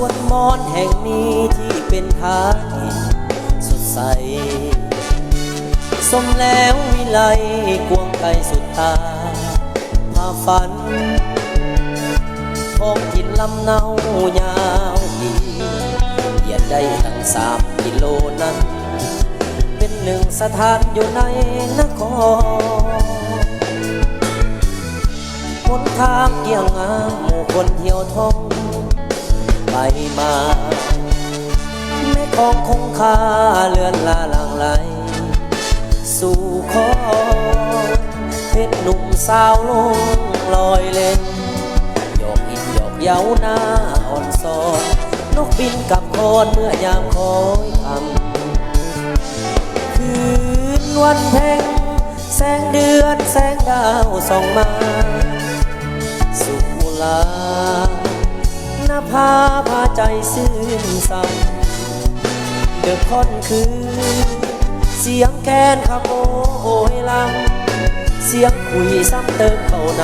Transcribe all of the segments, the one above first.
วนมอนแห่งนี้ที่เป็นทางสดใสสมแล้ววิไลกวงไกลสุดตาพาฝันท้องถิ่นลำเนายาวอีเหยียดได้ตั้ง3 กิโลนั้นเป็นหนึ่งสถานอยู่ในนครหนทางเกี่ยงงามหมู่คนเที่ยวท่องไปมาแม่ของคงคาเลือนลาหลังไหลสู่ขอเพชรหนุ่มสาวลงลอยเล่นหยอกอินหยอกเย้าหน้าอ่อนซ้อนนกบินกับโคนเมื่อยามคอยคำคืนวันเพ็ญแสงเดือนแสงดาวส่องมาสุลาหน้าพาพาใจซื่นซ้ำเดือดค่อนคืนเสียงแคนขับโอยลำเสียงคุยซ้ำเติมเข้าน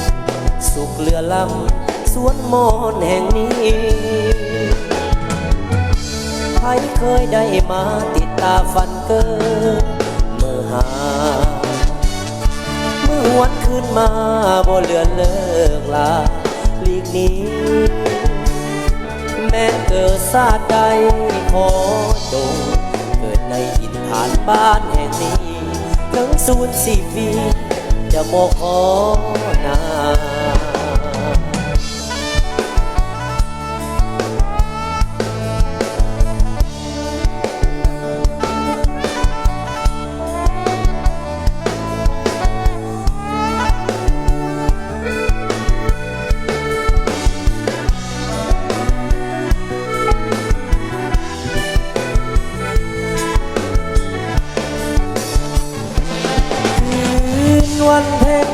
ำสุขเรือลำสวนมอนแห่งนี้ใครเคยได้มาติดตาฝันเกินเมื่อหาเมื่อหวนขึ้นมาบ่เลือนเลิกลาหลีกนี้แม้เกิดชาติใดขอจงเกิดในถิ่นฐานบ้านแห่งนี้ถึง04 ปีจะบอกขอนาวันเพ็ญ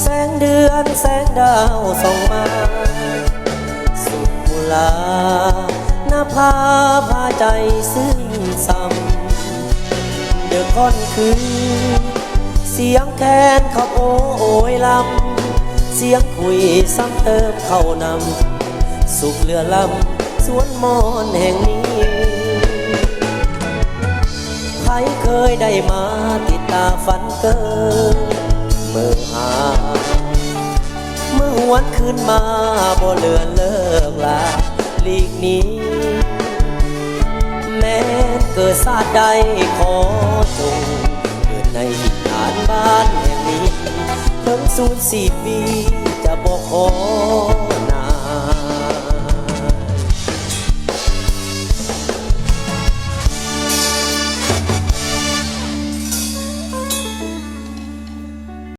แสงเดือนแสงดาวส่องมาสุขลาหน้าพาพาใจซึ้งซ้ำเดือดค่อนคืนเสียงแคนขับโอยลำเสียงคุยซ้ำเติมเข้านำสุขเรือลำสวนมอนแห่งนี้ใครเคยได้มาติดตาฝันเกินเมื่อหาเมื่อหวนขึ้นมาบ่เลือนเลิกลาหลีกนี้แม้เกิดชาติใดขอจงเกิดในถิ่นฐานบ้านแห่งนี้ถึง04 ปีจะบอกขอ